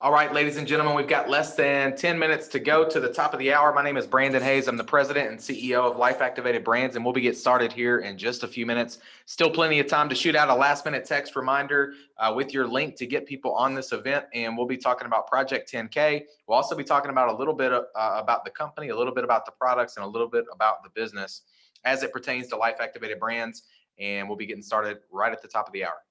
All right, ladies and gentlemen, we've got less than 10 minutes to go to the top of the hour. My name is Brandon Hayes. I'm the president and CEO of Life Activated Brands, and we'll get started here in just a few minutes. Still plenty of time to shoot out a last-minute text reminder with your link to get people on this event, and we'll be talking about Project 10K. We'll also be talking about a little bit about the company, a little bit about the products, and a little bit about the business as it pertains to Life Activated Brands, and we'll be getting started right at the top of the hour.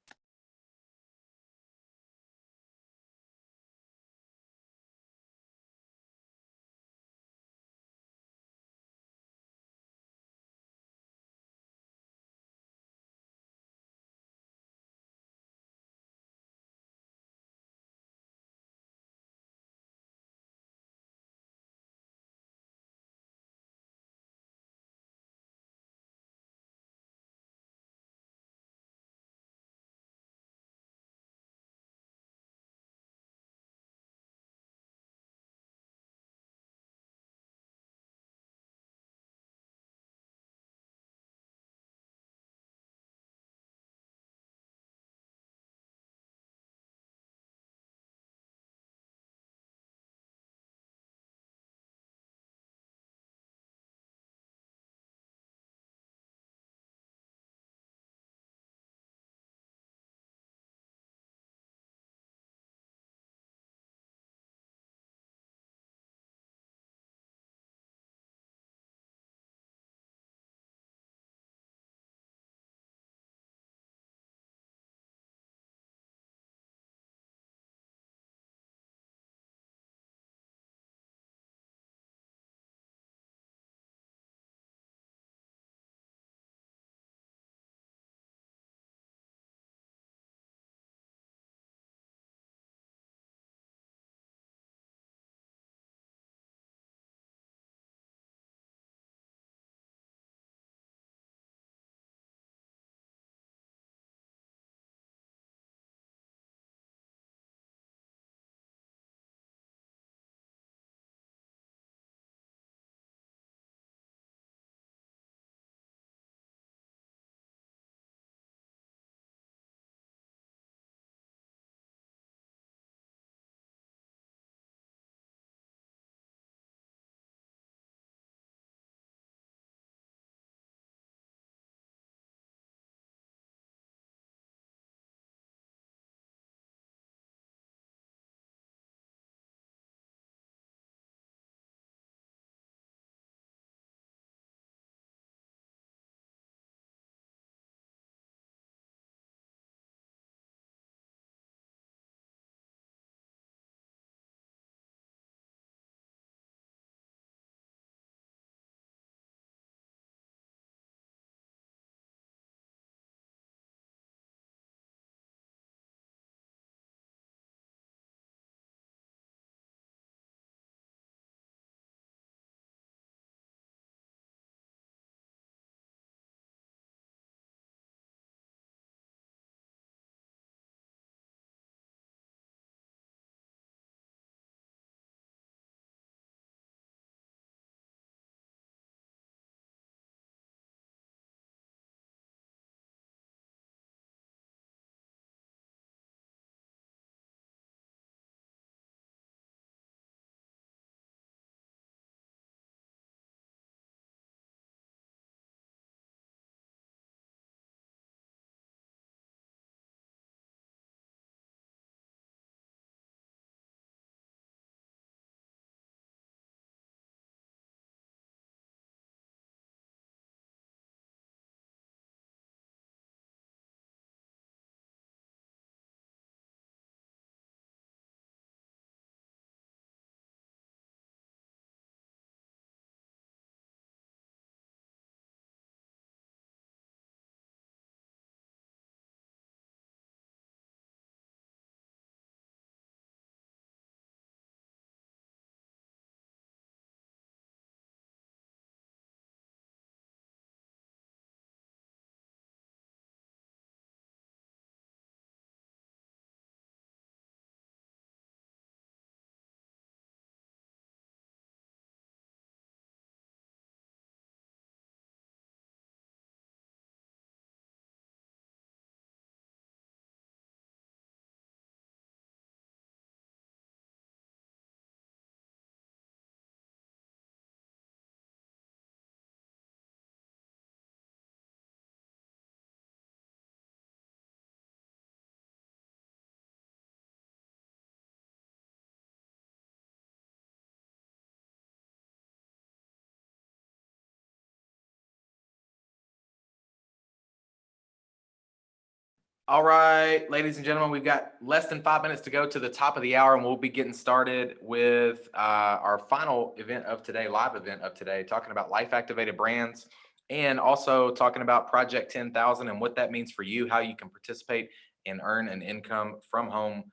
All right, ladies and gentlemen, we've got less than 5 minutes to go to the top of the hour, and we'll be getting started with our final event of today, live event of today, talking about life activated brands and also talking about Project 10,000 and what that means for you, how you can participate and earn an income from home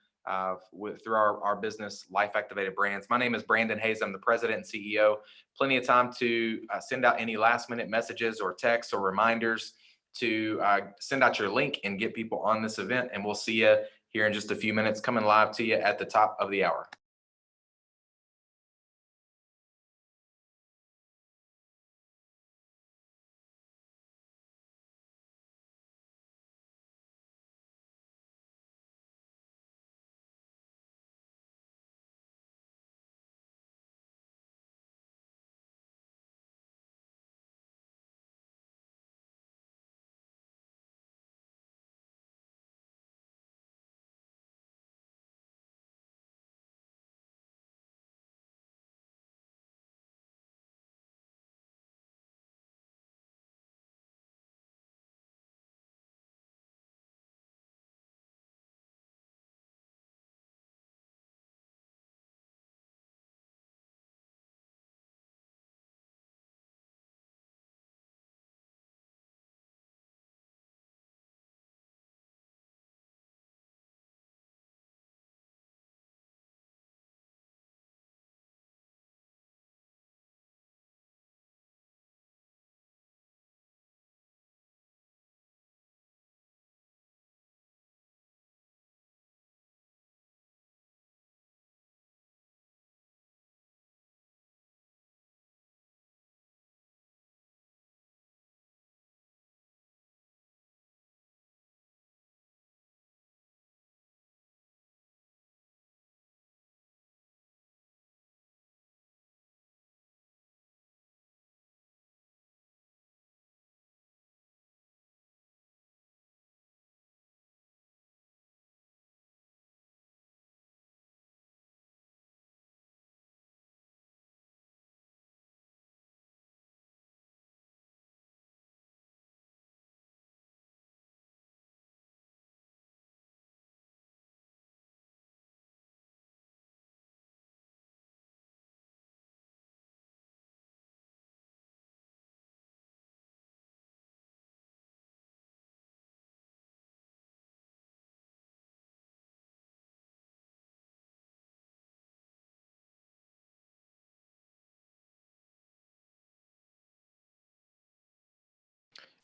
through our business, Life Activated Brands. My name is Brandon Hayes. I'm the president and CEO. Plenty of time to send out any last minute messages or texts or reminders to send out your link and get people on this event. And we'll see you here in just a few minutes, coming live to you at the top of the hour.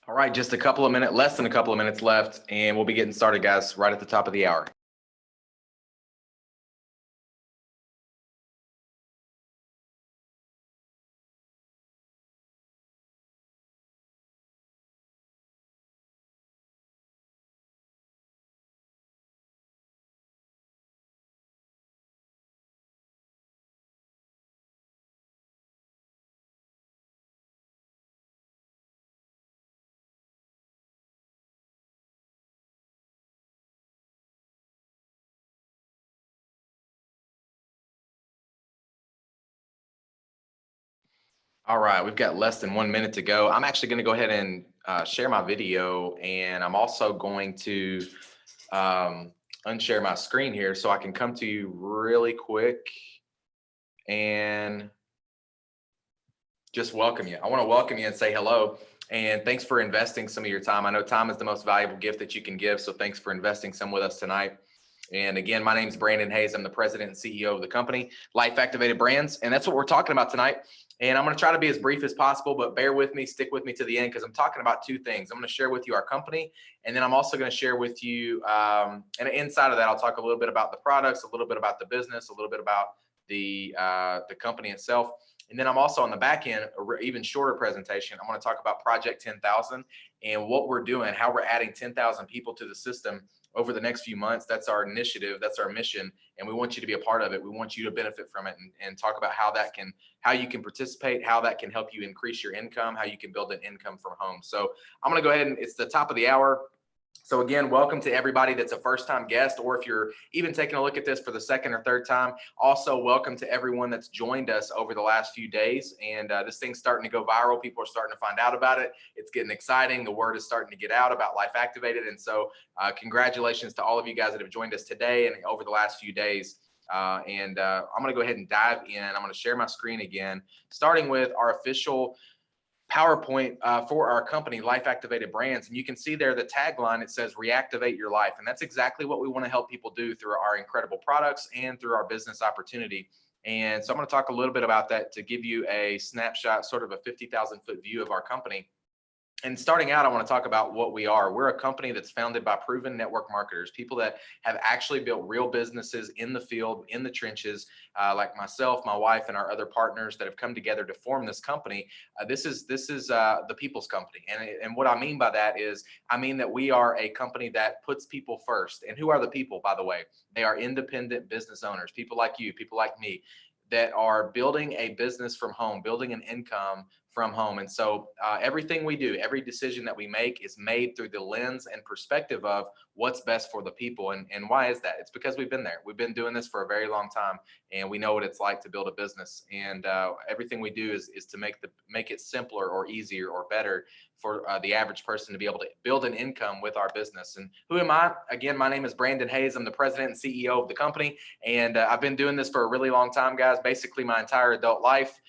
All right, just less than a couple of minutes left, and we'll be getting started, guys, right at the top of the hour. All right, we've got less than 1 minute to go. I'm actually going to go ahead and share my video, and I'm also going to unshare my screen here so I can come to you really quick and just welcome you. I want to welcome you and say hello. And thanks for investing some of your time. I know time is the most valuable gift that you can give. So thanks for investing some with us tonight. And again, my name is Brandon Hayes. I'm the president and CEO of the company, Life Activated Brands. And that's what we're talking about tonight. And I'm going to try to be as brief as possible, but bear with me, stick with me to the end, because I'm talking about two things. I'm going to share with you our company, and then I'm also going to share with you, and inside of that, I'll talk a little bit about the products, a little bit about the business, a little bit about the company itself. And then I'm also on the back end, even shorter presentation. I'm going to talk about Project 10,000 and what we're doing, how we're adding 10,000 people to the system over the next few months. That's our initiative. That's our mission. And we want you to be a part of it. We want you to benefit from it, and talk about how you can participate, how that can help you increase your income, how you can build an income from home. So I'm going to go ahead, and it's the top of the hour. So again, welcome to everybody that's a first-time guest, or if you're even taking a look at this for the second or third time. Also, welcome to everyone that's joined us over the last few days. And this thing's starting to go viral. People are starting to find out about it. It's getting exciting. The word is starting to get out about Life Activated. And so congratulations to all of you guys that have joined us today and over the last few days. I'm going to go ahead and dive in. I'm going to share my screen again, starting with our official PowerPoint for our company, Life Activated Brands. And you can see there the tagline, it says reactivate your life. And that's exactly what we want to help people do through our incredible products and through our business opportunity. And so I'm going to talk a little bit about that to give you a snapshot, sort of a 50,000 foot view of our company. And starting out, I want to talk about what we are. We're a company that's founded by proven network marketers, people that have actually built real businesses in the field, in the trenches, like myself, my wife, and our other partners that have come together to form this company. This is the people's company. And what I mean by that is, I mean that we are a company that puts people first. And who are the people, by the way? They are independent business owners, people like you, people like me, that are building a business from home, building an income from home. And so everything we do, every decision that we make is made through the lens and perspective of what's best for the people. And why is that? It's because we've been there. We've been doing this for a very long time, and we know what it's like to build a business. And everything we do is to make it simpler or easier or better for the average person to be able to build an income with our business. And who am I? Again, my name is Brandon Hayes. I'm the president and CEO of the company. And I've been doing this for a really long time, guys. Basically, my entire adult life,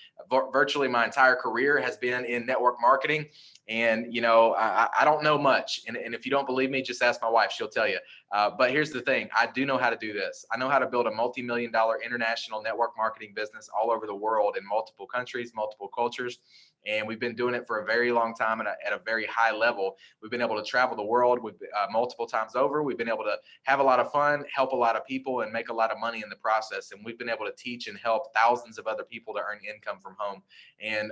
virtually my entire career has been in network marketing. And, you know, I don't know much. And if you don't believe me, just ask my wife. She'll tell you. But here's the thing. I do know how to do this. I know how to build a multi-million-dollar international network marketing business all over the world in multiple countries, multiple cultures. And we've been doing it for a very long time at a very high level. We've been able to travel the world multiple times over. We've been able to have a lot of fun, help a lot of people, and make a lot of money in the process. And we've been able to teach and help thousands of other people to earn income from home. And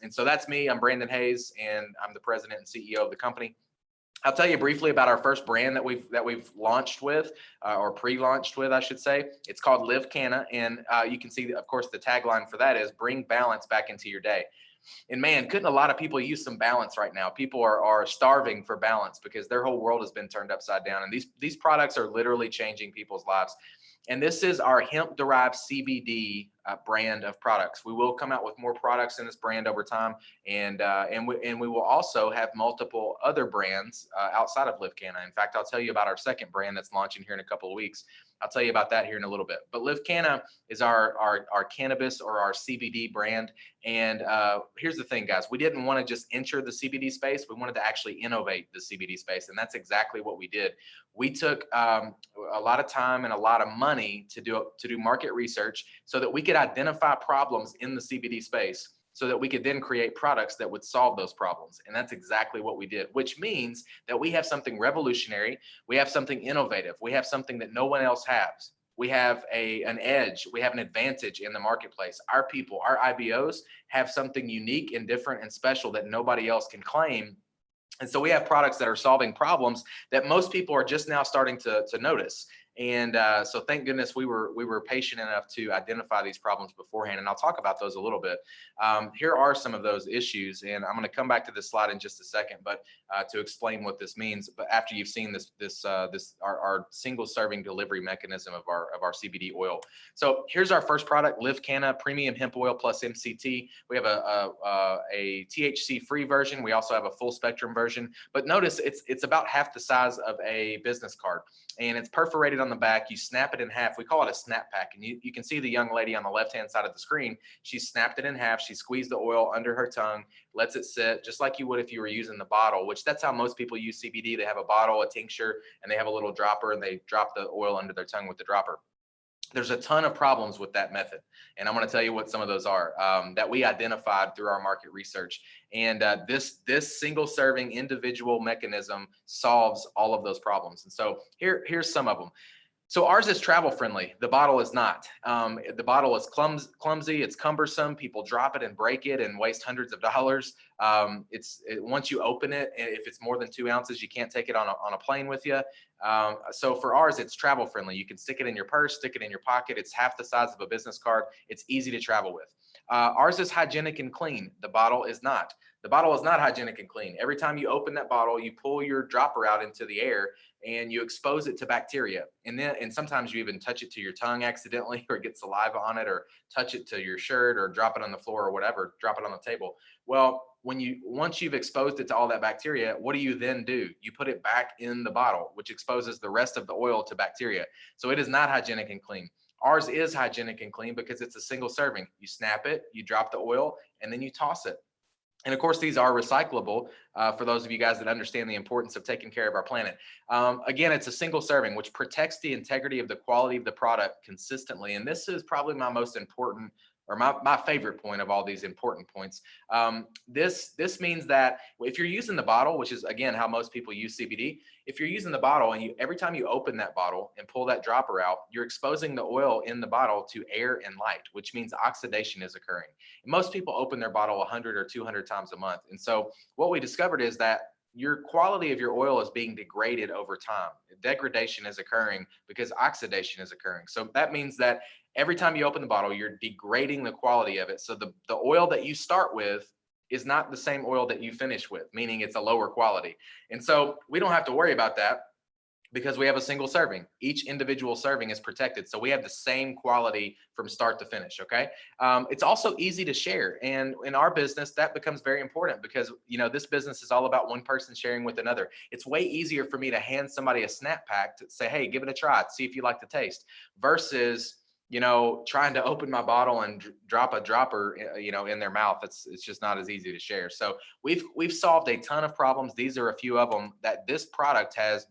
so that's me. I'm Brandon Hayes, and I'm the president and CEO of the company. I'll tell you briefly about our first brand that we've launched with, or pre-launched with, I should say. It's called Live Canna, and you can see, of course, the tagline for that is "Bring balance back into your day." And man, couldn't a lot of people use some balance right now? People are starving for balance because their whole world has been turned upside down. And these products are literally changing people's lives. And this is our hemp-derived CBD brand of products. We will come out with more products in this brand over time, and we will also have multiple other brands outside of Live Canna. In fact, I'll tell you about our second brand that's launching here in a couple of weeks. I'll tell you about that here in a little bit. But Live Canna is our cannabis or our CBD brand. And here's the thing, guys. We didn't want to just enter the CBD space. We wanted to actually innovate the CBD space. And that's exactly what we did. We took a lot of time and a lot of money to do market research so that we could identify problems in the CBD space, so that we could then create products that would solve those problems. And that's exactly what we did, which means that we have something revolutionary. We have something innovative. We have something that no one else has. We have an edge. We have an advantage in the marketplace. Our people, our IBOs, have something unique and different and special that nobody else can claim. And so we have products that are solving problems that most people are just now starting to notice. And so thank goodness we were patient enough to identify these problems beforehand. And I'll talk about those a little bit. Here are some of those issues, and I'm going to come back to this slide in just a second, but to explain what this means. But after you've seen our single serving delivery mechanism of our CBD oil. So here's our first product, Live Canna Premium Hemp Oil Plus MCT. We have a THC free version. We also have a full spectrum version. But notice it's about half the size of a business card, and it's perforated on the back. You snap it in half. We call it a snap pack. And you can see the young lady on the left-hand side of the screen. She snapped it in half. She squeezed the oil under her tongue, lets it sit just like you would if you were using the bottle, which that's how most people use CBD. They have a bottle, a tincture, and they have a little dropper, and they drop the oil under their tongue with the dropper. There's a ton of problems with that method. And I'm going to tell you what some of those are that we identified through our market research. And this single serving individual mechanism solves all of those problems. And so here's some of them. So ours is travel friendly. The bottle is not. The bottle is clumsy. It's cumbersome. People drop it and break it and waste hundreds of dollars. Once you open it, if it's more than 2 ounces, you can't take it on a plane with you. So for ours, it's travel friendly. You can stick it in your purse, stick it in your pocket. It's half the size of a business card. It's easy to travel with. Ours is hygienic and clean. The bottle is not. The bottle is not hygienic and clean. Every time you open that bottle, you pull your dropper out into the air and you expose it to bacteria. And sometimes you even touch it to your tongue accidentally, or get saliva on it, or touch it to your shirt, or drop it on the floor, or whatever, drop it on the table. Well, once you've exposed it to all that bacteria, what do you then do? You put it back in the bottle, which exposes the rest of the oil to bacteria. So it is not hygienic and clean. Ours is hygienic and clean because it's a single serving. You snap it, you drop the oil, and then you toss it. And of course, these are recyclable for those of you guys that understand the importance of taking care of our planet. Again, it's a single serving, which protects the integrity of the quality of the product consistently. And this is probably my most important, or my favorite point of all these important points. This means that if you're using the bottle, which is again how most people use CBD, if you're using the bottle and every time you open that bottle and pull that dropper out, you're exposing the oil in the bottle to air and light, which means oxidation is occurring. And most people open their bottle 100 or 200 times a month. And so what we discovered is that your quality of your oil is being degraded over time. Degradation is occurring because oxidation is occurring. So that means that every time you open the bottle, you're degrading the quality of it. So the oil that you start with is not the same oil that you finish with, meaning it's a lower quality. And so we don't have to worry about that because we have a single serving. Each individual serving is protected. So we have the same quality from start to finish, okay? It's also easy to share. And in our business, that becomes very important because, this business is all about one person sharing with another. It's way easier for me to hand somebody a snap pack to say, hey, give it a try, see if you like the taste, versus trying to open my bottle and drop a dropper, in their mouth. It's just not as easy to share. So we've solved a ton of problems. These are a few of them that this product has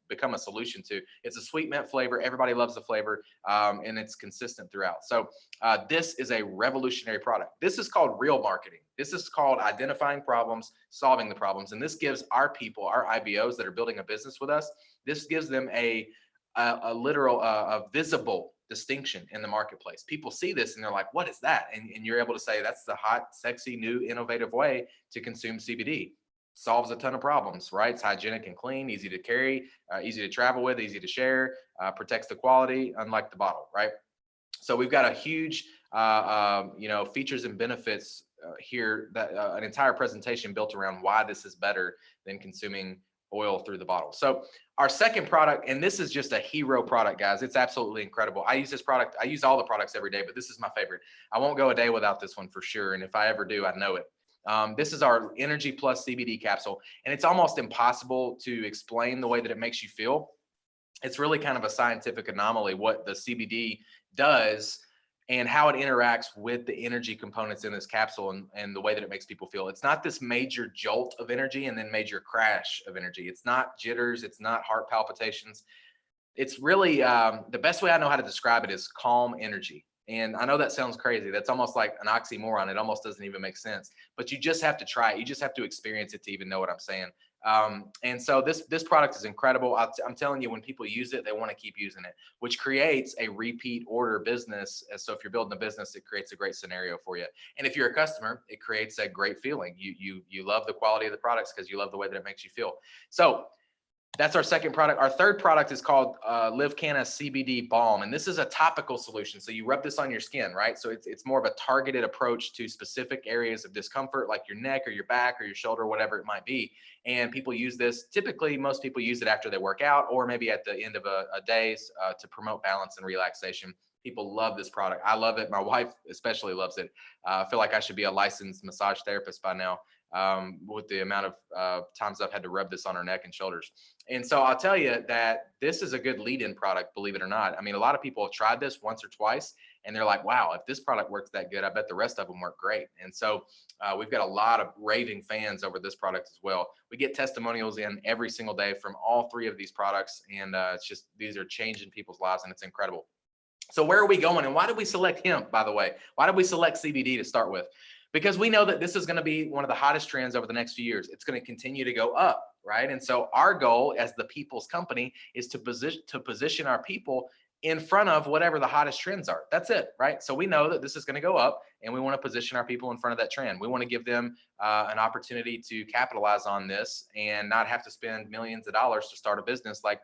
become a solution to. It's a sweet mint flavor. Everybody loves the flavor, and it's consistent throughout. So this is a revolutionary product. This is called real marketing. This is called identifying problems, solving the problems. And this gives our people, our IBOs that are building a business with us, this gives them a literal, visible distinction in the marketplace. People see this and they're like, what is that? And you're able to say, that's the hot, sexy, new, innovative way to consume CBD. Solves a ton of problems, right? It's hygienic and clean, easy to carry, easy to travel with, easy to share, protects the quality, unlike the bottle, right? So we've got a huge, features and benefits here, that an entire presentation built around why this is better than consuming oil through the bottle. So our second product, and this is just a hero product, guys. It's absolutely incredible. I use this product. I use all the products every day, but this is my favorite. I won't go a day without this one for sure. And if I ever do, I know it. This is our Energy Plus CBD capsule, and it's almost impossible to explain the way that it makes you feel. It's really kind of a scientific anomaly what the CBD does and how it interacts with the energy components in this capsule, and the way that it makes people feel. It's not this major jolt of energy and then major crash of energy. It's not jitters. It's not heart palpitations. It's really, the best way I know how to describe it is calm energy. And I know that sounds crazy. That's almost like an oxymoron. It almost doesn't even make sense, but you just have to try it. You just have to experience it to even know what I'm saying. And so this product is incredible. I'm telling you, when people use it, they want to keep using it, which creates a repeat order business. So if you're building a business, it creates a great scenario for you. And if you're a customer, it creates a great feeling. You love the quality of the products because you love the way that it makes you feel. So that's our second product. Our third product is called Live Canna CBD Balm. And this is a topical solution. So you rub this on your skin, right? So it's more of a targeted approach to specific areas of discomfort, like your neck or your back or your shoulder, whatever it might be. And people use this, typically most people use it after they work out, or maybe at the end of a day to promote balance and relaxation. People love this product. I love it. My wife especially loves it. I feel like I should be a licensed massage therapist by now, with the amount of times I've had to rub this on her neck and shoulders. And so I'll tell you that this is a good lead-in product, believe it or not. I mean, a lot of people have tried this once or twice and they're like, wow, if this product works that good, I bet the rest of them work great. And so we've got a lot of raving fans over this product as well. We get testimonials in every single day from all three of these products. And it's just, these are changing people's lives, and it's incredible. So where are we going, and why did we select hemp, by the way? Why did we select CBD to start with? Because we know that this is going to be one of the hottest trends over the next few years. It's going to continue to go up, right? And so our goal as the people's company is to position our people in front of whatever the hottest trends are. That's it, right? So we know that this is going to go up, and we want to position our people in front of that trend. We want to give them an opportunity to capitalize on this and not have to spend millions of dollars to start a business like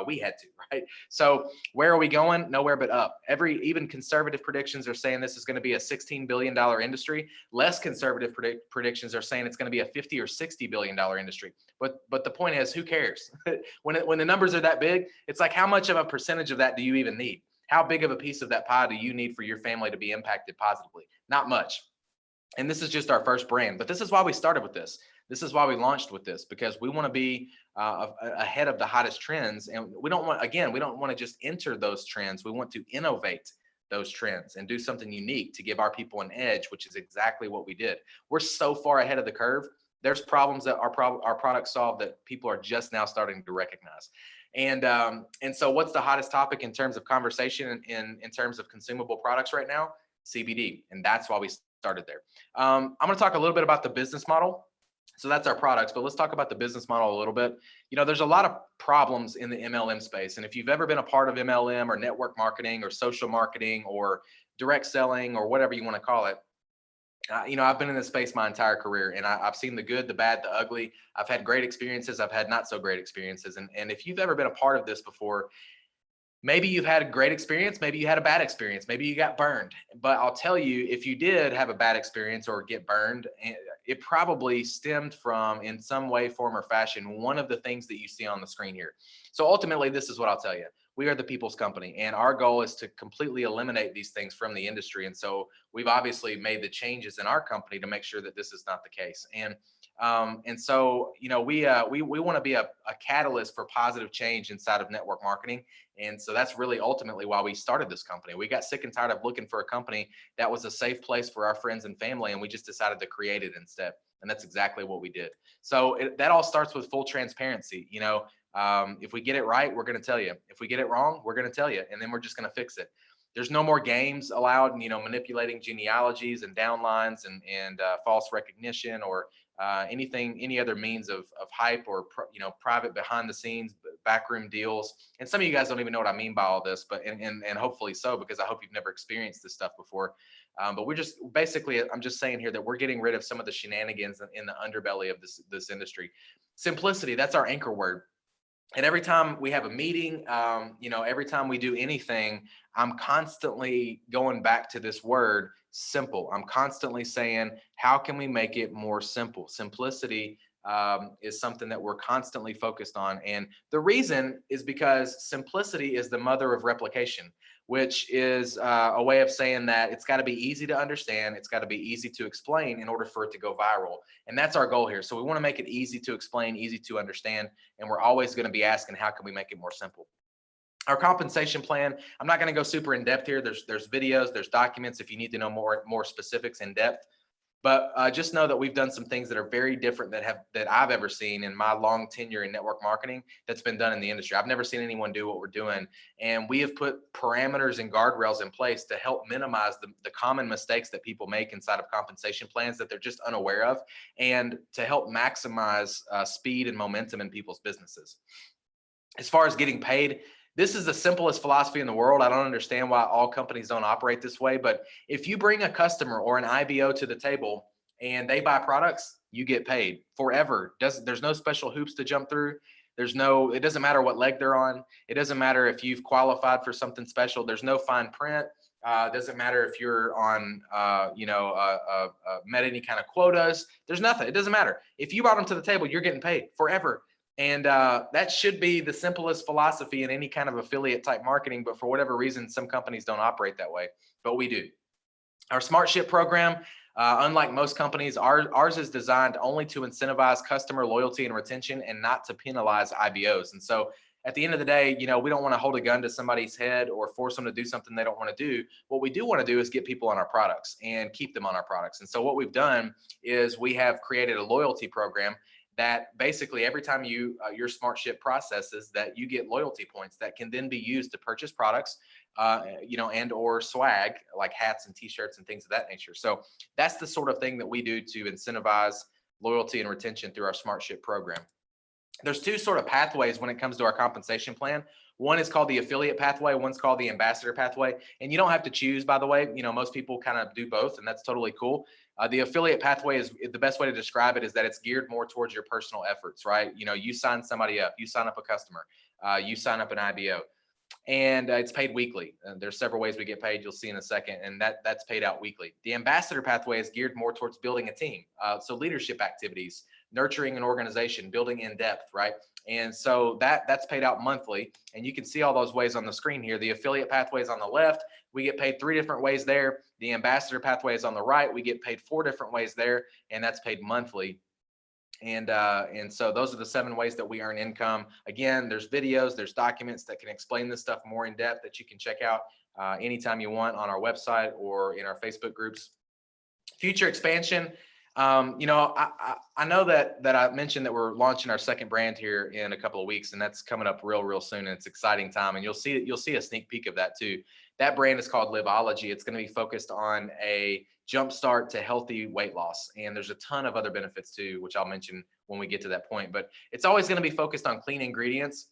we had to, right? So where are we going? Nowhere but up. Even conservative predictions are saying this is going to be a $16 billion industry. Less conservative predictions are saying it's going to be a $50 or $60 billion industry. But the point is, who cares? When the numbers are that big, it's like, how much of a percentage of that do you even need? How big of a piece of that pie do you need for your family to be impacted positively? Not much. And this is just our first brand, but this is why we started with this. This is why we launched with this, because we want to be ahead of the hottest trends. And we don't want to just enter those trends. We want to innovate those trends and do something unique to give our people an edge, which is exactly what we did. We're so far ahead of the curve. There's problems that our products solve that people are just now starting to recognize. And so what's the hottest topic in terms of conversation in terms of consumable products right now? CBD. And that's why we started there. I'm going to talk a little bit about the business model. So that's our products, but let's talk about the business model a little bit. There's a lot of problems in the MLM space. And if you've ever been a part of MLM or network marketing or social marketing or direct selling or whatever you want to call it, I've been in this space my entire career, and I've seen the good, the bad, the ugly. I've had great experiences. I've had not so great experiences. And if you've ever been a part of this before, maybe you've had a great experience, maybe you had a bad experience, maybe you got burned. But I'll tell you, if you did have a bad experience or get burned, it probably stemmed from, in some way, form, or fashion, one of the things that you see on the screen here. So ultimately, this is what I'll tell you. We are the people's company, and our goal is to completely eliminate these things from the industry. And so we've obviously made the changes in our company to make sure that this is not the case. And so, we want to be a catalyst for positive change inside of network marketing. And so that's really ultimately why we started this company. We got sick and tired of looking for a company that was a safe place for our friends and family, and we just decided to create it instead. And that's exactly what we did. So that all starts with full transparency. If we get it right, we're going to tell you. If we get it wrong, we're going to tell you, and then we're just going to fix it. There's no more games allowed, manipulating genealogies and downlines and false recognition or any other means of hype or private behind the scenes backroom deals. And some of you guys don't even know what I mean by all this, but and hopefully so, because I hope you've never experienced this stuff before. But we're just basically, I'm just saying here that we're getting rid of some of the shenanigans in the underbelly of this industry. Simplicity, that's our anchor word. And every time we have a meeting, every time we do anything, I'm constantly going back to this word, simple. I'm constantly saying, how can we make it more simple? Simplicity is something that we're constantly focused on. And the reason is because simplicity is the mother of replication, which is a way of saying that it's got to be easy to understand. It's got to be easy to explain in order for it to go viral. And that's our goal here. So we want to make it easy to explain, easy to understand. And we're always going to be asking, how can we make it more simple? Our compensation plan, I'm not going to go super in depth here. There's videos, there's documents if you need to know more specifics in depth. But just know that we've done some things that are very different that I've ever seen in my long tenure in network marketing that's been done in the industry. I've never seen anyone do what we're doing. And we have put parameters and guardrails in place to help minimize the common mistakes that people make inside of compensation plans that they're just unaware of, and to help maximize speed and momentum in people's businesses. As far as getting paid, this is the simplest philosophy in the world. I don't understand why all companies don't operate this way, but if you bring a customer or an IBO to the table and they buy products, you get paid forever. There's no special hoops to jump through. It doesn't matter what leg they're on. It doesn't matter if you've qualified for something special. There's no fine print. Doesn't matter if you're on, met any kind of quotas. There's nothing. It doesn't matter. If you brought them to the table, you're getting paid forever. And that should be the simplest philosophy in any kind of affiliate type marketing. But for whatever reason, some companies don't operate that way, but we do. Our Smart Ship program, unlike most companies, ours is designed only to incentivize customer loyalty and retention and not to penalize IBOs. And so at the end of the day, we don't want to hold a gun to somebody's head or force them to do something they don't want to do. What we do want to do is get people on our products and keep them on our products. And so what we've done is we have created a loyalty program that basically every time your Smart Ship processes, that you get loyalty points that can then be used to purchase products, and or swag like hats and t-shirts and things of that nature. So that's the sort of thing that we do to incentivize loyalty and retention through our Smart Ship program. There's two sort of pathways when it comes to our compensation plan. One is called the affiliate pathway. One's called the ambassador pathway. And you don't have to choose, by the way. Most people kind of do both, and that's totally cool. The affiliate pathway is the best way to describe it is that it's geared more towards your personal efforts, right? You sign somebody up, you sign up a customer, you sign up an IBO, and it's paid weekly. There's several ways we get paid. You'll see in a second, and that's paid out weekly. The ambassador pathway is geared more towards building a team. So leadership activities, nurturing an organization, building in depth, right? And so that's paid out monthly, and you can see all those ways on the screen here. The affiliate pathway is on the left. We get paid 3 different ways there. The ambassador pathway is on the right. We get paid 4 different ways there, and that's paid monthly. And so those are the 7 ways that we earn income. Again, there's videos, there's documents that can explain this stuff more in depth that you can check out anytime you want on our website or in our Facebook groups. Future expansion. I know that I mentioned that we're launching our second brand here in a couple of weeks, and that's coming up real soon, and it's exciting time. And you'll see a sneak peek of that too. That brand is called Liveology. It's going to be focused on a jumpstart to healthy weight loss, and there's a ton of other benefits too, which I'll mention when we get to that point. But it's always going to be focused on clean ingredients.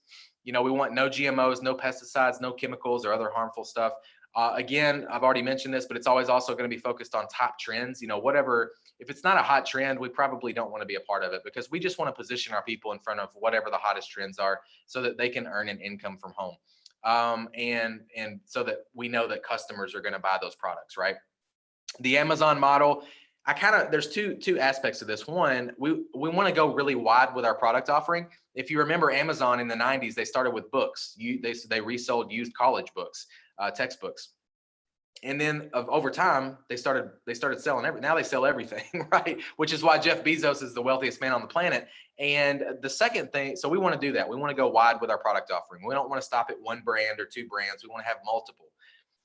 We want no GMOs, no pesticides, no chemicals or other harmful stuff. Again, I've already mentioned this, but it's always also going to be focused on top trends. Whatever, if it's not a hot trend, we probably don't want to be a part of it, because we just want to position our people in front of whatever the hottest trends are so that they can earn an income from home. And so that we know that customers are going to buy those products, right? The Amazon model, there's two aspects of this. One, we want to go really wide with our product offering. If you remember Amazon in the 90s, they started with books. They resold used college books, textbooks. And then over time, they started selling everything. Now they sell everything, right? Which is why Jeff Bezos is the wealthiest man on the planet. And the second thing, so we want to do that. We want to go wide with our product offering. We don't want to stop at 1 brand or 2 brands. We want to have multiple.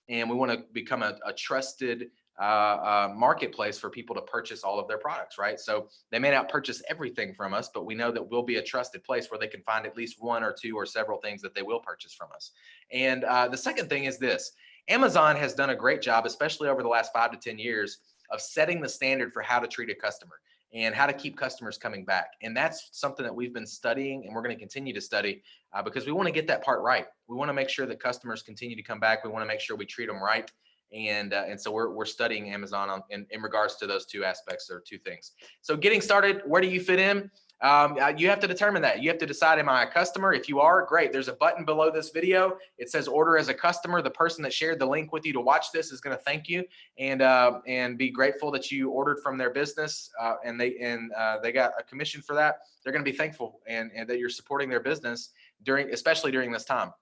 And we want to become a trusted marketplace for people to purchase all of their products, right? So they may not purchase everything from us, but we know that we'll be a trusted place where they can find at least 1 or 2 or several things that they will purchase from us. And the second thing is this. Amazon has done a great job, especially over the last 5 to 10 years, of setting the standard for how to treat a customer and how to keep customers coming back. And that's something that we've been studying, and we're going to continue to study because we want to get that part right. We want to make sure that customers continue to come back. We want to make sure we treat them right. And so we're studying Amazon in regards to those 2 aspects or 2 things. So getting started, where do you fit in? You have to determine that. You have to decide, am I a customer? If you are, great. There's a button below this video. It says order as a customer. The person that shared the link with you to watch this is going to thank you and be grateful that you ordered from their business and they got a commission for that. They're going to be thankful and that you're supporting their business especially during this time.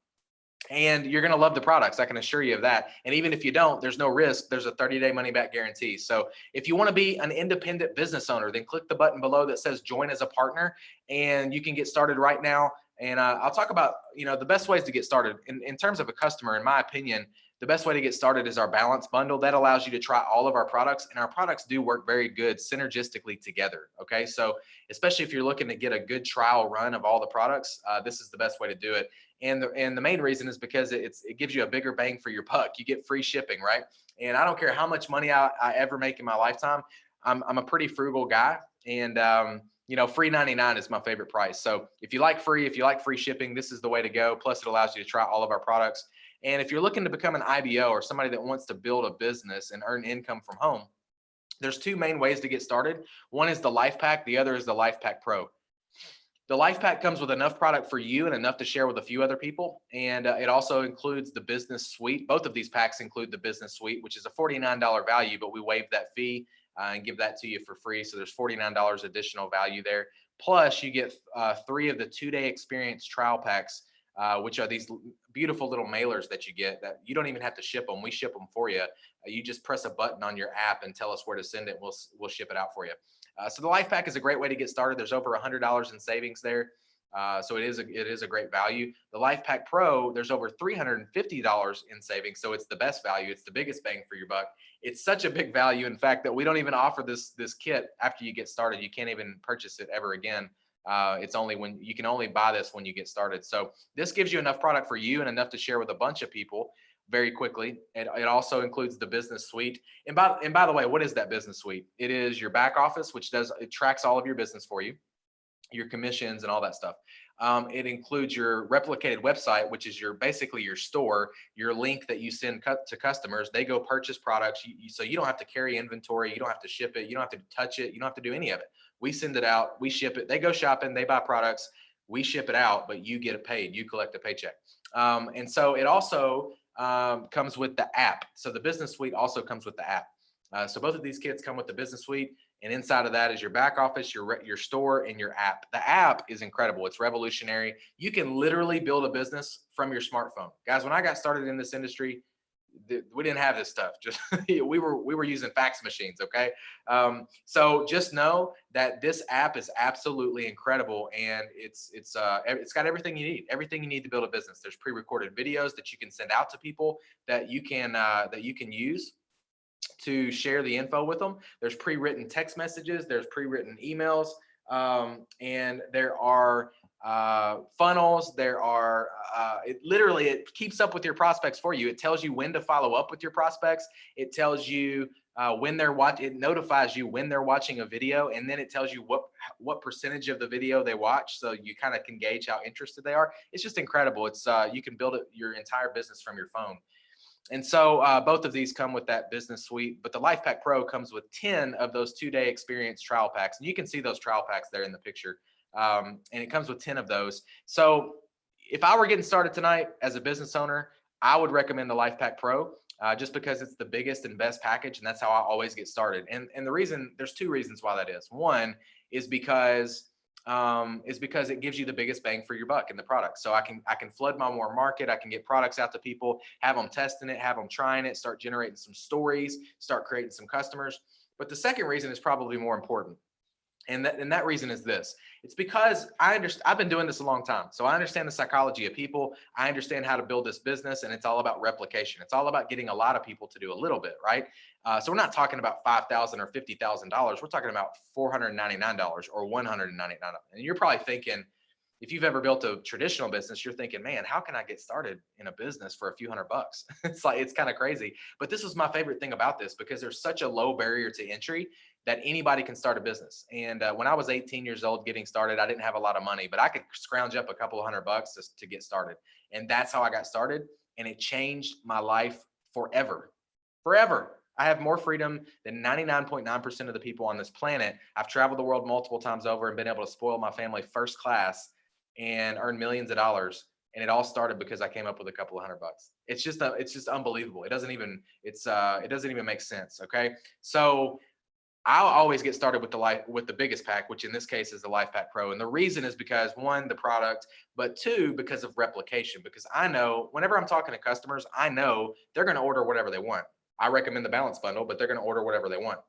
And you're going to love the products. I can assure you of that. And even if you don't, there's no risk. There's a 30-day money back guarantee. So if you want to be an independent business owner, then click the button below that says join as a partner, and you can get started right now. And I'll talk about, the best ways to get started in terms of a customer. In my opinion, the best way to get started is our balance bundle. That allows you to try all of our products, and our products do work very good synergistically together. Okay. So especially if you're looking to get a good trial run of all the products, this is the best way to do it. And the main reason is because it gives you a bigger bang for your buck. You get free shipping, right? And I don't care how much money I ever make in my lifetime. I'm a pretty frugal guy, and free 99 is my favorite price. So if you like free shipping, this is the way to go. Plus, it allows you to try all of our products. And if you're looking to become an IBO or somebody that wants to build a business and earn income from home, there's 2 main ways to get started. One is the Life Pack. The other is the Life Pack Pro. The Life Pack comes with enough product for you and enough to share with a few other people. And it also includes the Business Suite. Both of these packs include the Business Suite, which is a $49 value, but we waive that fee and give that to you for free. So there's $49 additional value there. Plus, you get 3 of the 2-day experience trial packs, which are these beautiful little mailers that you get that you don't even have to ship them. We ship them for you. You just press a button on your app and tell us where to send it. We'll ship it out for you. So the Life Pack is a great way to get started. There's over $100 in savings there. So it is a great value. The Life Pack Pro, there's over $350 in savings. So it's the best value. It's the biggest bang for your buck. It's such a big value, in fact, that we don't even offer this kit after you get started. You can't even purchase it ever again. It's only when you can only buy this when you get started. So this gives you enough product for you and enough to share with a bunch of people very quickly. It also includes the Business Suite. And by the way, what is that Business Suite? It is your back office, which it tracks all of your business for you, your commissions and all that stuff. It includes your replicated website, which is basically your store, your link that you send to customers. They go purchase products. So you don't have to carry inventory. You don't have to ship it. You don't have to touch it. You don't have to do any of it. We send it out. We ship it. They go shopping. They buy products. We ship it out, but you get it paid. You collect a paycheck. And so it also comes with the app. So the business suite also comes with the app. So both of these kits come with the business suite, and inside of that is your back office, your store, and your app. The app is incredible. It's revolutionary. You can literally build a business from your smartphone. Guys, when I got started in this industry, we didn't have this stuff. Just we were using fax machines. Okay. So just know that this app is absolutely incredible, and it's got everything you need to build a business. There's pre-recorded videos that you can send out to people that you can use to share the info with them. There's pre-written text messages, there's pre-written emails, and there are funnels. There are it keeps up with your prospects for you. It tells you when to follow up with your prospects. It tells you when they're watching. It notifies you when they're watching a video, and then it tells you what percentage of the video they watch, so you kind of can gauge how interested they are. It's just incredible. It's you can build your entire business from your phone. And so both of these come with that business suite, but the Life Pack Pro comes with 10 of those 2-day experience trial packs. And you can see those trial packs there in the picture. And it comes with 10 of those. So if I were getting started tonight as a business owner, I would recommend the Life Pack Pro just because it's the biggest and best package. And that's how I always get started. And the reason, there's 2 reasons why that is. One is because it gives you the biggest bang for your buck in the product. So I can flood my more market. I can get products out to people, have them testing it, have them trying it, start generating some stories, start creating some customers. But the second reason is probably more important. And that reason is this. It's because I've been doing this a long time. So I understand the psychology of people. I understand how to build this business, and it's all about replication. It's all about getting a lot of people to do a little bit, right? So we're not talking about $5,000 or $50,000. We're talking about $499 or $199. And you're probably thinking, if you've ever built a traditional business, you're thinking, man, how can I get started in a business for a few $100? It's kind of crazy. But this was my favorite thing about this, because there's such a low barrier to entry that anybody can start a business. And when I was 18 years old getting started, I didn't have a lot of money, but I could scrounge up a couple of $100 to get started. And that's how I got started. And it changed my life forever. Forever. I have more freedom than 99.9% of the people on this planet. I've traveled the world multiple times over and been able to spoil my family first class and earn millions of dollars. And it all started because I came up with a couple of $100. It's just unbelievable. It doesn't even make sense. Okay. So I'll always get started with the biggest pack, which in this case is the Life Pack Pro. And the reason is because, 1, the product, but 2, because of replication. Because I know whenever I'm talking to customers, I know they're going to order whatever they want. I recommend the balance bundle, but they're going to order whatever they want.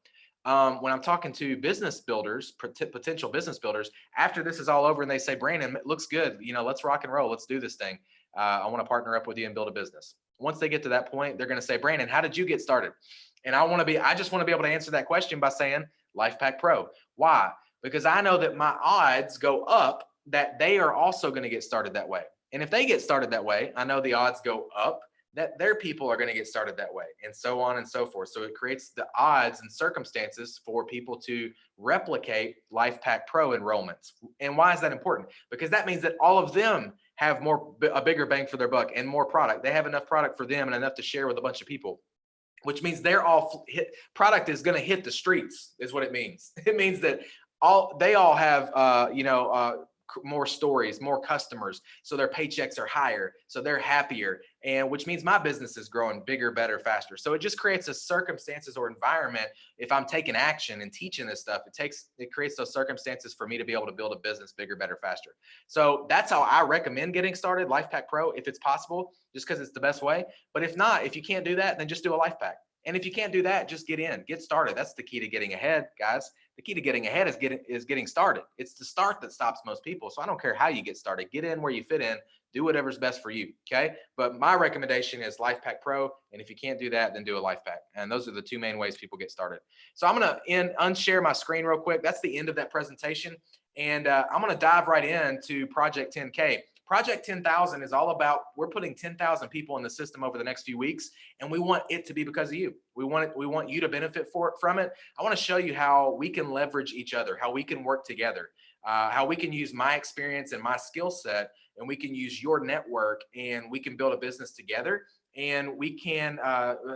When I'm talking to business builders, potential business builders, after this is all over and they say, Brandon, it looks good. Let's rock and roll. Let's do this thing. I want to partner up with you and build a business. Once they get to that point, they're going to say, Brandon, how did you get started? And I just want to be able to answer that question by saying Life Pack Pro. Why? Because I know that my odds go up that they are also going to get started that way. And if they get started that way, I know the odds go up that their people are going to get started that way, and so on and so forth. So it creates the odds and circumstances for people to replicate Life Pack Pro enrollments. And why is that important? Because that means that all of them have a bigger bang for their buck and more product. They have enough product for them and enough to share with a bunch of people, which means product is going to hit the streets, is what it means. It means that they all have more stories, more customers, so their paychecks are higher, so they're happier, and which means my business is growing bigger, better, faster. So it just creates a circumstances or environment. If I'm taking action and teaching this stuff, it creates those circumstances for me to be able to build a business bigger, better, faster. So that's how I recommend getting started, Life Pack Pro, if it's possible, just because it's the best way. But if not, if you can't do that, then just do a Life Pack. And if you can't do that, just get started. That's the key to getting ahead, guys. The key to getting ahead is getting started. It's the start that stops most people. So I don't care how you get started. Get in where you fit in. Do whatever's best for you. Okay. But my recommendation is Life Pack Pro. And if you can't do that, then do a Life Pack. And those are the 2 main ways people get started. So I'm going to unshare my screen real quick. That's the end of that presentation. And I'm going to dive right into Project 10K. Project 10,000 is all about, we're putting 10,000 people in the system over the next few weeks, and we want it to be because of you. We want you to benefit from it. I want to show you how we can leverage each other, how we can work together, how we can use my experience and my skill set, and we can use your network, and we can build a business together. And we can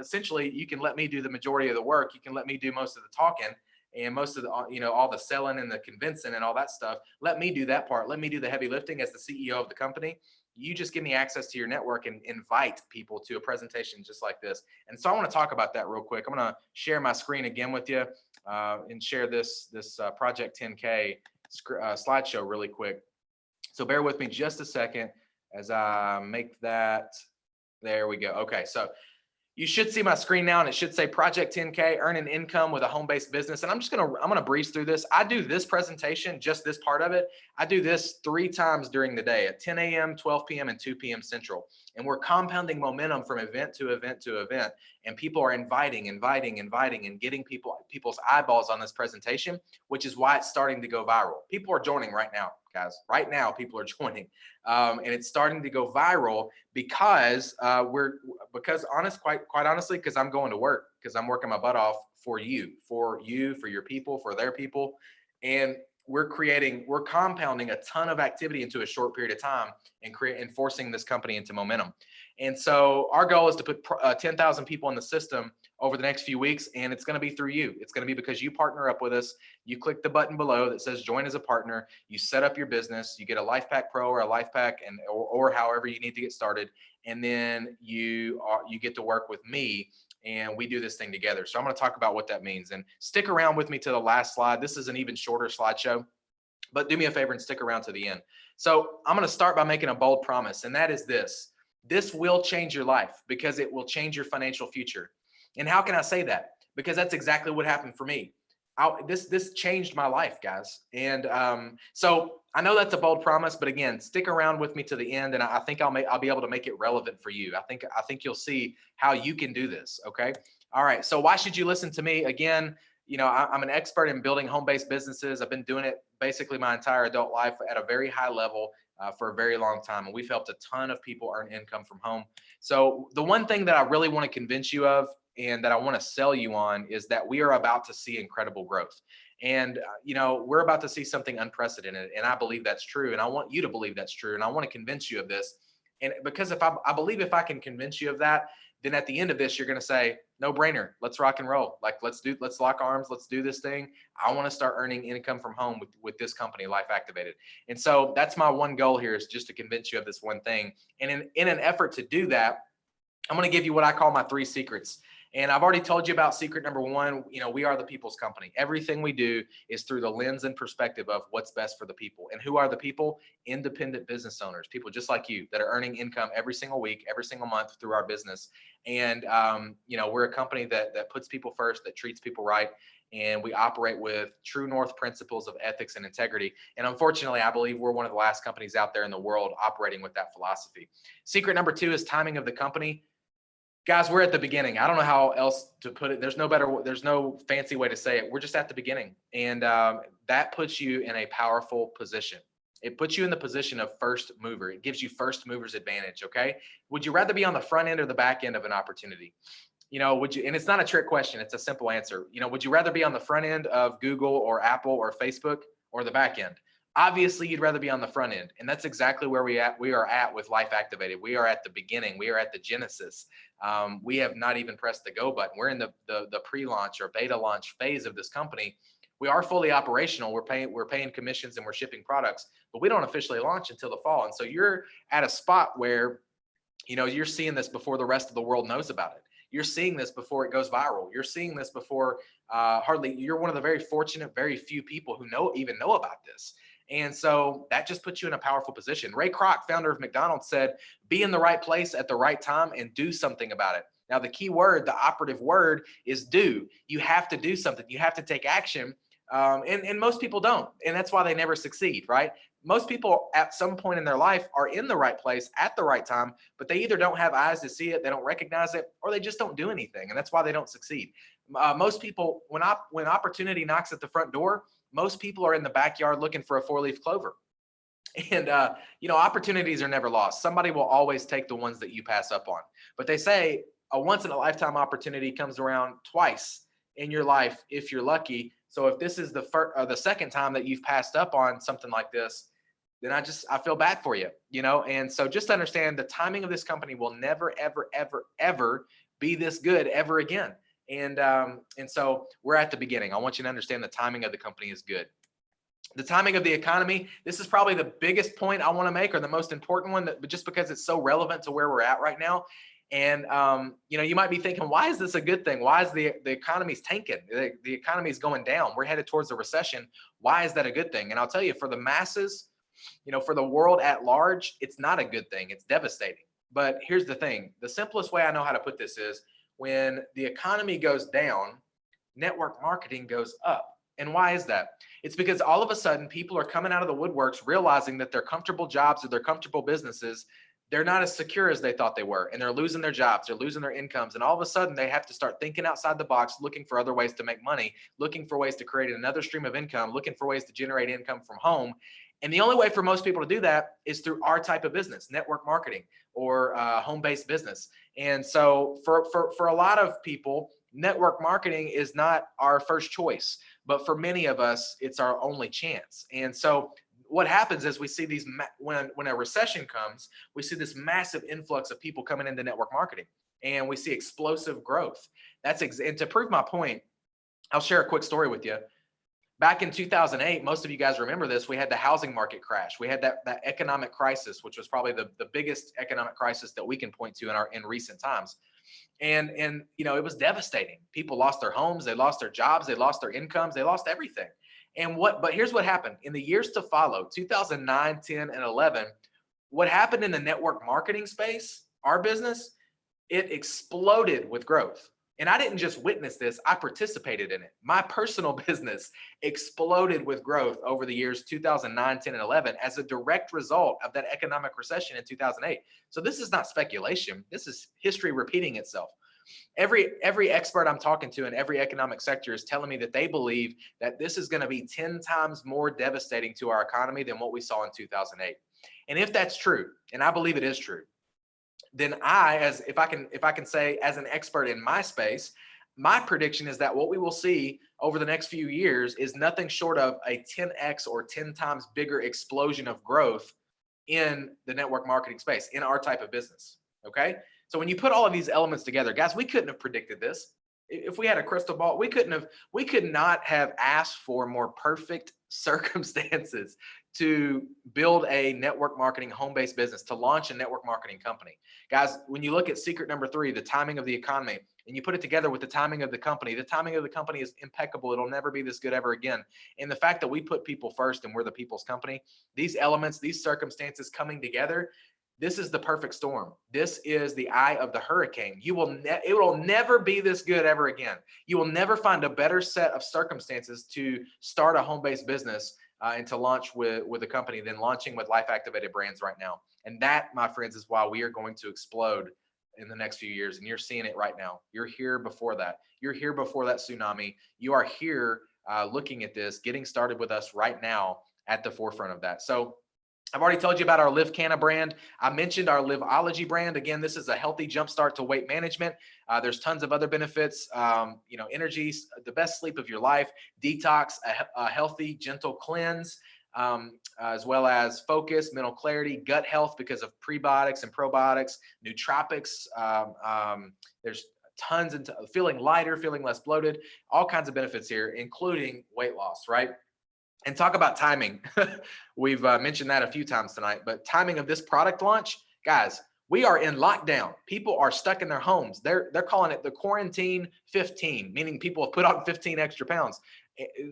essentially, you can let me do the majority of the work. You can let me do most of the talking and most of the, all the selling and the convincing and all that stuff. Let me do that part. Let me do the heavy lifting as the CEO of the company. You just give me access to your network and invite people to a presentation just like this. And so I want to talk about that real quick. I'm going to share my screen again with you and share this Project 10K slideshow really quick. So bear with me just a second as I make that. There we go. Okay, so you should see my screen now, and it should say Project 10K, earn an income with a home-based business. And I'm gonna breeze through this. I do this presentation, just this part of it. I do this 3 times during the day at 10 a.m., 12 p.m., and 2 p.m. Central. And we're compounding momentum from event to event to event. And people are inviting, and getting people's eyeballs on this presentation, which is why it's starting to go viral. People are joining right now, guys. Right now, people are joining. And it's starting to go viral because quite honestly, because I'm going to work, because I'm working my butt off for you, for your people, for their people. And we're compounding a ton of activity into a short period of time and forcing this company into momentum. And so our goal is to put 10,000 people in the system over the next few weeks, and it's going to be through you. It's going to be because you partner up with us. You click the button below that says join as a partner. You set up your business. You get a Life Pack Pro or a Life Pack, or however you need to get started, and then you get to work with me, and we do this thing together. So I'm going to talk about what that means, and stick around with me to the last slide. This is an even shorter slideshow, but do me a favor and stick around to the end. So I'm going to start by making a bold promise, and that is this. This will change your life because it will change your financial future. And how can I say that? Because that's exactly what happened for me. This changed my life, guys. And so I know that's a bold promise, but again, stick around with me to the end, and I think I'll be able to make it relevant for you. I think you'll see how you can do this. Okay. All right. So why should you listen to me? Again, I'm an expert in building home-based businesses. I've been doing it basically my entire adult life at a very high level for a very long time. And we've helped a ton of people earn income from home. So the one thing that I really want to convince you of, and that I want to sell you on, is that we are about to see incredible growth. And, we're about to see something unprecedented. And I believe that's true. And I want you to believe that's true. And I want to convince you of this. And because I believe if I can convince you of that, then at the end of this, you're going to say, no brainer, let's rock and roll. Like, let's lock arms. Let's do this thing. I want to start earning income from home with this company, Life Activated. And so that's my one goal here, is just to convince you of this one thing. And in an effort to do that, I'm going to give you what I call my 3 secrets. And I've already told you about secret number 1. We are the people's company. Everything we do is through the lens and perspective of what's best for the people. And who are the people? Independent business owners, people just like you that are earning income every single week, every single month through our business. And, we're a company that puts people first, that treats people right. And we operate with true north principles of ethics and integrity. And unfortunately, I believe we're one of the last companies out there in the world operating with that philosophy. Secret number 2 is timing of the company. Guys, we're at the beginning. I don't know how else to put it. There's no fancy way to say it. We're just at the beginning. And that puts you in a powerful position. It puts you in the position of first mover. It gives you first mover's advantage. Okay. Would you rather be on the front end or the back end of an opportunity? Would you, and it's not a trick question. It's a simple answer. Would you rather be on the front end of Google or Apple or Facebook, or the back end? Obviously, you'd rather be on the front end. And that's exactly where we are at with Life Activated. We are at the beginning. We are at the genesis. We have not even pressed the go button. We're in the pre-launch or beta launch phase of this company. We are fully operational. We're paying commissions and we're shipping products, but we don't officially launch until the fall. And so you're at a spot where, you're seeing this before the rest of the world knows about it. You're seeing this before it goes viral. You're seeing this before you're one of the very fortunate, very few people who even know about this. And so that just puts you in a powerful position. Ray Kroc, founder of McDonald's, said, be in the right place at the right time and do something about it. Now, the key word, the operative word, is do. You have to do something. You have to take action. And most people don't. And that's why they never succeed, right? Most people at some point in their life are in the right place at the right time, but they either don't have eyes to see it, they don't recognize it, or they just don't do anything. And that's why they don't succeed. Most people, when opportunity knocks at the front door, most people are in the backyard looking for a 4-leaf clover. And, opportunities are never lost. Somebody will always take the ones that you pass up on. But they say a once in a lifetime opportunity comes around twice in your life if you're lucky. So if this is the first or the second time that you've passed up on something like this, then I feel bad for you, And so just understand the timing of this company will never, ever, ever, ever be this good ever again. And so we're at the beginning. I want you to understand the timing of the company is good. The timing of the economy, this is probably the biggest point I want to make, or the most important one, but just because it's so relevant to where we're at right now. And you might be thinking, why is this a good thing? Why is the economy's tanking? The economy is going down. We're headed towards a recession. Why is that a good thing? And I'll tell you, for the masses, for the world at large, it's not a good thing. It's devastating. But here's the thing. The simplest way I know how to put this is when the economy goes down, network marketing goes up. And why is that? It's because all of a sudden people are coming out of the woodworks realizing that their comfortable jobs or their comfortable businesses, they're not as secure as they thought they were, and they're losing their jobs, they're losing their incomes, and all of a sudden they have to start thinking outside the box, looking for other ways to make money, looking for ways to create another stream of income, looking for ways to generate income from home. And the only way for most people to do that is through our type of business, network marketing or home-based business. And so for a lot of people, network marketing is not our first choice, but for many of us, it's our only chance. And so what happens is we see these, when a recession comes, we see this massive influx of people coming into network marketing, and we see explosive growth. And to prove my point, I'll share a quick story with you. Back in 2008, most of you guys remember this, we had the housing market crash. We had that economic crisis, which was probably the biggest economic crisis that we can point to in recent times. And it was devastating. People lost their homes, they lost their jobs, they lost their incomes, they lost everything. But here's what happened in the years to follow, 2009, 10, and 11. What happened in the network marketing space, our business, it exploded with growth. And I didn't just witness this, I participated in it. My personal business exploded with growth over the years 2009, 10, and 11 as a direct result of that economic recession in 2008. So this is not speculation. This is history repeating itself. Every expert I'm talking to in every economic sector is telling me that they believe that this is going to be 10 times more devastating to our economy than what we saw in 2008. And if that's true, and I believe it is true, then if I can say as an expert in my space, my prediction is that what we will see over the next few years is nothing short of a 10x or 10 times bigger explosion of growth in the network marketing space, in our type of business. Okay. So when you put all of these elements together, guys, we couldn't have predicted this. If we had a crystal ball, we could not have asked for more perfect circumstances to build a network marketing home-based business, to launch a network marketing company. Guys, when you look at secret number 3, the timing of the economy, and you put it together with the timing of the company is impeccable. It'll never be this good ever again. And the fact that we put people first and we're the people's company, these elements, these circumstances coming together, this is the perfect storm. This is the eye of the hurricane. It will never be this good ever again. You will never find a better set of circumstances to start a home-based business and to launch with a company than launching with Life Activated Brands right now. And that, my friends, is why we are going to explode in the next few years. And you're seeing it right now. You're here before that. You're here before that tsunami. You are here looking at this, getting started with us right now at the forefront of that. So I've already told you about our Live Canna brand. I mentioned our Liveology brand. Again, this is a healthy jumpstart to weight management. There's tons of other benefits, energy, the best sleep of your life, detox, a healthy, gentle cleanse, as well as focus, mental clarity, gut health because of prebiotics and probiotics, nootropics. There's tons and feeling lighter, feeling less bloated, all kinds of benefits here, including weight loss, right? And talk about timing. We've mentioned that a few times tonight, but timing of this product launch, guys, we are in lockdown. People are stuck in their homes. They're calling it the quarantine 15, meaning people have put on 15 extra pounds.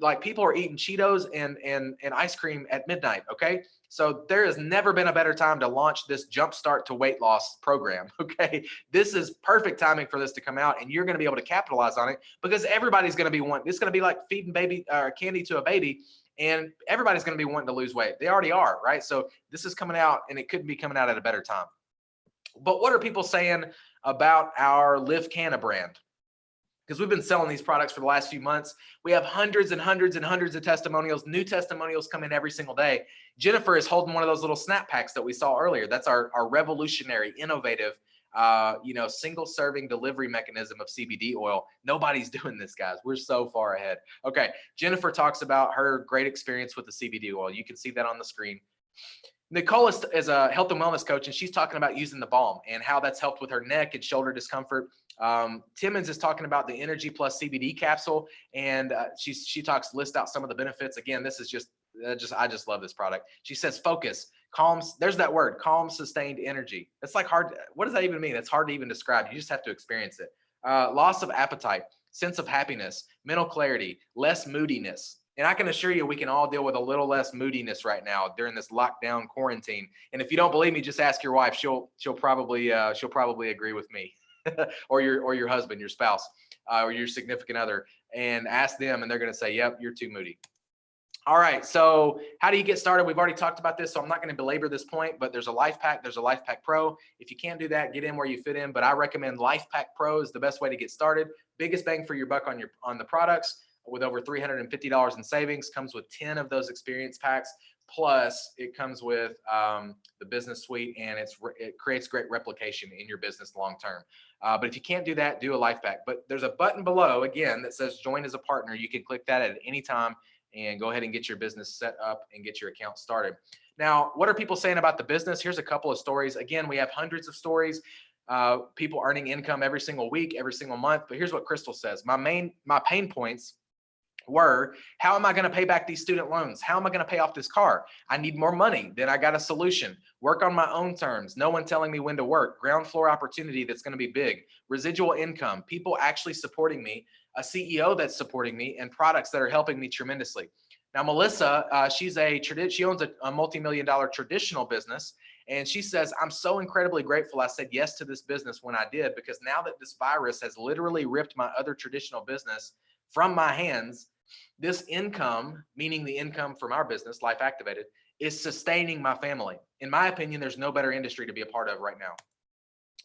Like people are eating Cheetos and ice cream at midnight. Okay. So there has never been a better time to launch this jumpstart to weight loss program. Okay. This is perfect timing for this to come out, and you're going to be able to capitalize on it because everybody's going to be wanting, it's going to be like feeding candy to a baby. And everybody's going to be wanting to lose weight. They already are, right? So this is coming out, and it couldn't be coming out at a better time. But what are people saying about our Live Canna brand? because we've been selling these products for the last few months. We have hundreds and hundreds and hundreds of testimonials. New testimonials come in every single day. Jennifer is holding one of those little snap packs that we saw earlier. That's our revolutionary, innovative, single serving delivery mechanism of CBD oil. Nobody's doing this, guys. We're so far ahead. Okay. Jennifer talks about her great experience with the CBD oil. You can see that on the screen. Nicole is a health and wellness coach, and she's talking about using the balm and how that's helped with her neck and shoulder discomfort. Timmons is talking about the Energy Plus CBD capsule, and she lists out some of the benefits. Again, this is I just love this product. She says focus, calms. There's that word, calm, sustained energy. It's like hard. What does that even mean? It's hard to even describe. You just have to experience it. Loss of appetite, sense of happiness, mental clarity, less moodiness. And I can assure you, we can all deal with a little less moodiness right now during this lockdown quarantine. And if you don't believe me, just ask your wife. She'll probably agree with me, or your husband, your spouse, or your significant other, and ask them, and they're going to say, "Yep, you're too moody." All right. So how do you get started? We've already talked about this, so I'm not going to belabor this point, but there's a Life Pack. There's a Life Pack Pro. If you can't do that, get in where you fit in. But I recommend Life Pack Pro is the best way to get started. Biggest bang for your buck on the products, with over $350 in savings. Comes with 10 of those experience packs. Plus, it comes with the business suite, and it creates great replication in your business long term. But if you can't do that, do a Life Pack. But there's a button below, again, that says join as a partner. You can click that at any time and go ahead and get your business set up and get your account started. Now, what are people saying about the business? Here's a couple of stories. Again, we have hundreds of stories. People earning income every single week, every single month. But here's what Crystal says. My pain points were, how am I going to pay back these student loans? How am I going to pay off this car? I need more money. Then I got a solution. Work on my own terms. No one telling me when to work. Ground floor opportunity that's going to be big. Residual income. People actually supporting me. A CEO that's supporting me, and products that are helping me tremendously. Now, Melissa, she owns a multi-million-dollar traditional business. And she says, I'm so incredibly grateful I said yes to this business when I did, because now that this virus has literally ripped my other traditional business from my hands, this income, meaning the income from our business, Life Activated, is sustaining my family. In my opinion, there's no better industry to be a part of right now.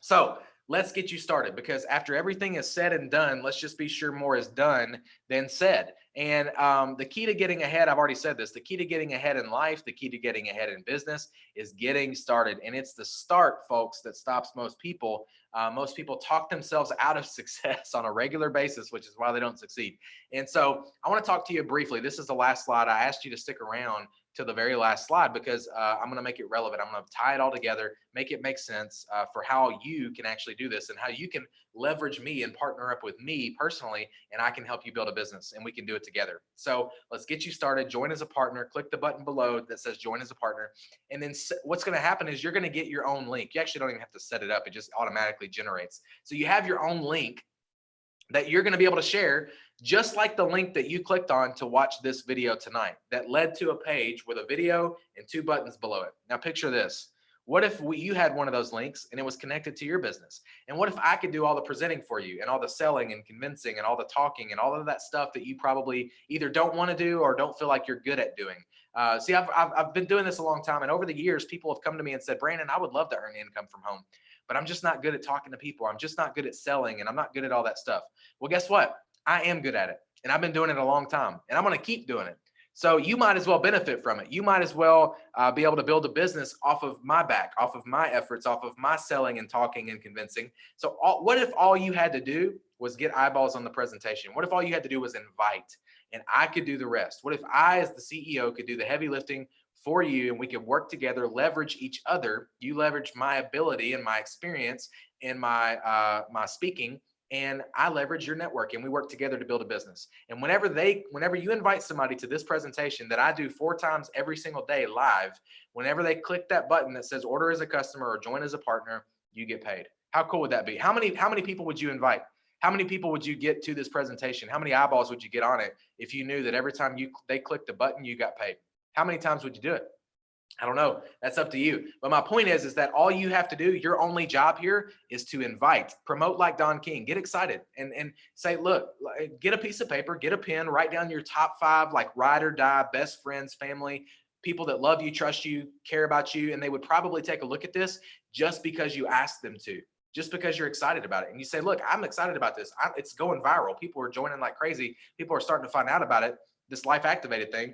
So let's get you started, because after everything is said and done, let's just be sure more is done than said. And the key to getting ahead, I've already said this, the key to getting ahead in life, the key to getting ahead in business is getting started. And it's the start, folks, that stops most people. Most people talk themselves out of success on a regular basis, which is why they don't succeed. And so I want to talk to you briefly. This is the last slide. I asked you to stick around to the very last slide because I'm going to make it relevant. I'm going to tie it all together, make it make sense for how you can actually do this and how you can leverage me and partner up with me personally, and I can help you build a business and we can do it together. So let's get you started. Join as a partner. Click the button below that says join as a partner. And then what's going to happen is you're going to get your own link. You actually don't even have to set it up. It just automatically generates. So you have your own link that you're going to be able to share, just like the link that you clicked on to watch this video tonight that led to a page with a video and 2 buttons below it. Now picture this. What if you had one of those links and it was connected to your business? And what if I could do all the presenting for you and all the selling and convincing and all the talking and all of that stuff that you probably either don't want to do or don't feel like you're good at doing? See, I've been doing this a long time, and over the years, people have come to me and said, Brandon, I would love to earn income from home, but I'm just not good at talking to people. I'm just not good at selling, and I'm not good at all that stuff. Well, guess what? I am good at it, and I've been doing it a long time, and I'm going to keep doing it. So you might as well benefit from it. You might as well be able to build a business off of my back, off of my efforts, off of my selling and talking and convincing. So what if all you had to do was get eyeballs on the presentation? What if all you had to do was invite, and I could do the rest? What if I, as the CEO, could do the heavy lifting for you, and we could work together, leverage each other? You leverage my ability and my experience and my speaking, and I leverage your network, and we work together to build a business. And whenever you invite somebody to this presentation that I do 4 times every single day live, whenever they click that button that says order as a customer or join as a partner, you get paid. How cool would that be? How many people would you invite? How many people would you get to this presentation? How many eyeballs would you get on it if you knew that every time they clicked the button, you got paid? How many times would you do it? I don't know. That's up to you. But my point is that all you have to do, your only job here, is to invite, promote like Don King, get excited and say, look, get a piece of paper, get a pen, write down your top 5, like ride or die, best friends, family, people that love you, trust you, care about you. And they would probably take a look at this just because you asked them to. just because you're excited about it. And you say, look, I'm excited about this. It's going viral. People are joining like crazy. People are starting to find out about it, this life activated thing.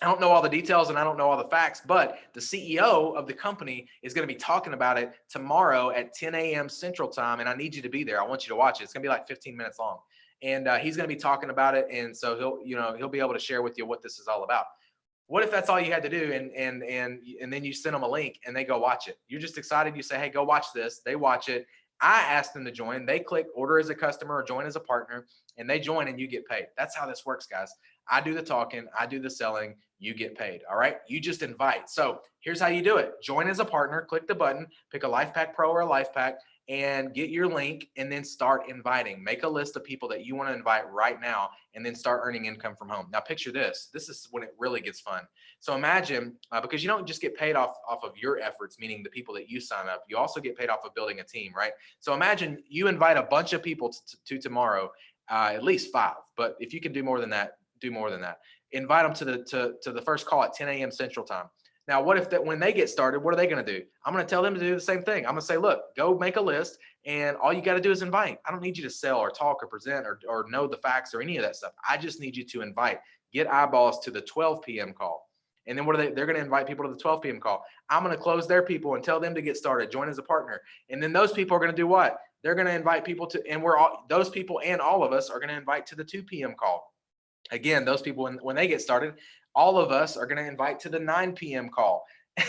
I don't know all the details and I don't know all the facts, but the CEO of the company is going to be talking about it tomorrow at 10 a.m. Central Time. And I need you to be there. I want you to watch it. It's going to be like 15 minutes long. And he's going to be talking about it. And so he'll be able to share with you what this is all about. What if that's all you had to do, and then you send them a link and they go watch it? You're just excited. You say, hey, go watch this. They watch it. I ask them to join. They click order as a customer or join as a partner, and they join and you get paid. That's how this works, guys. I do the talking, I do the selling, you get paid. All right. You just invite. So here's how you do it. Join as a partner, click the button, pick a Life Pack Pro or a Life Pack, and get your link and then start inviting. Make a list of people that you want to invite right now and then start earning income from home. Now picture this. This is when it really gets fun. So imagine, because you don't just get paid off of your efforts, meaning the people that you sign up, you also get paid off of building a team, right? So imagine you invite a bunch of people to tomorrow, at least 5, but if you can do more than that, do more than that. Invite them to the first call at 10 a.m. Central Time. Now, what if that when they get started, what are they going to do? I'm going to tell them to do the same thing. I'm going to say, look, go make a list, and all you got to do is invite. I don't need you to sell or talk or present or know the facts or any of that stuff. I just need you to invite. Get eyeballs to the 12 p.m. call. And then what are they? They're going to invite people to the 12 p.m. call. I'm going to close their people and tell them to get started, join as a partner. And then those people are going to do what? They're going to invite people to, and those people and all of us are going to invite to the 2 p.m. call. Again, those people, when they get started, all of us are going to invite to the 9 p.m. call.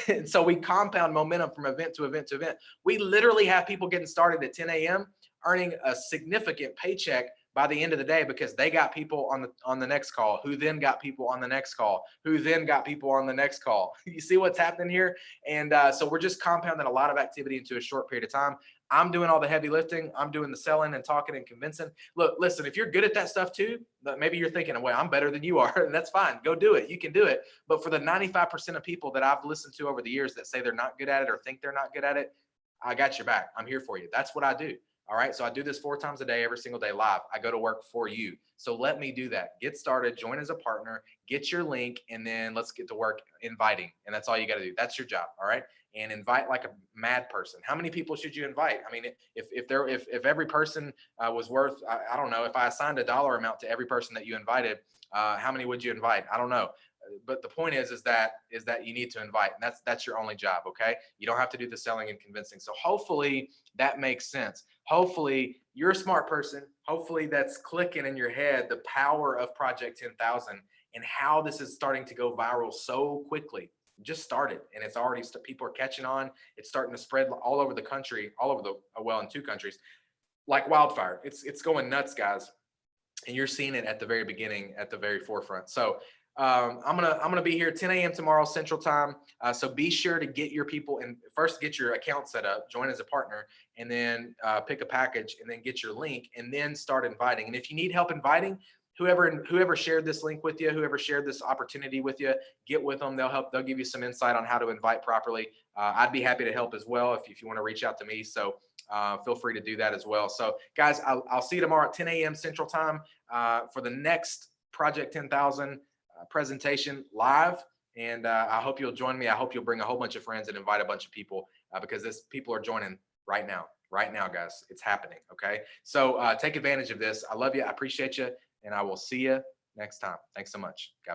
And so we compound momentum from event to event to event. We literally have people getting started at 10 a.m. earning a significant paycheck by the end of the day because they got people on the next call, who then got people on the next call, who then got people on the next call. You see what's happening here? And so we're just compounding a lot of activity into a short period of time. I'm doing all the heavy lifting. I'm doing the selling and talking and convincing. Look, listen, if you're good at that stuff too, maybe you're thinking, well, I'm better than you are. And that's fine. Go do it. You can do it. But for the 95% of people that I've listened to over the years that say they're not good at it or think they're not good at it, I got your back. I'm here for you. That's what I do. All right. So I do this 4 times a day, every single day live. I go to work for you. So let me do that. Get started, join as a partner, get your link, and then let's get to work inviting. And that's all you got to do. That's your job. All right. And invite like a mad person. How many people should you invite? I mean, if every person was worth, I don't know, if I assigned a dollar amount to every person that you invited, how many would you invite? I don't know. But the point is that you need to invite, and that's your only job. Okay. You don't have to do the selling and convincing. So hopefully that makes sense. Hopefully you're a smart person. Hopefully that's clicking in your head, the power of Project 10,000 and how this is starting to go viral so quickly. Just started, and it's already people are catching on. It's starting to spread all over the country, all over in 2 countries, like wildfire. It's going nuts, guys. And you're seeing it at the very beginning, at the very forefront. So I'm gonna be here 10 a.m. tomorrow Central Time. So be sure to get your people and first get your account set up, join as a partner, and then pick a package, and then get your link, and then start inviting. And if you need help inviting, whoever shared this link with you, whoever shared this opportunity with you, get with them. They'll give you some insight on how to invite properly. I'd be happy to help as well if you want to reach out to me. So feel free to do that as well. So guys, I'll see you tomorrow at 10 a.m. Central Time for the next Project 10,000 presentation live. And I hope you'll join me. I hope you'll bring a whole bunch of friends and invite a bunch of people because people are joining right now, guys. It's happening. Okay. So take advantage of this. I love you. I appreciate you. And I will see you next time. Thanks so much. God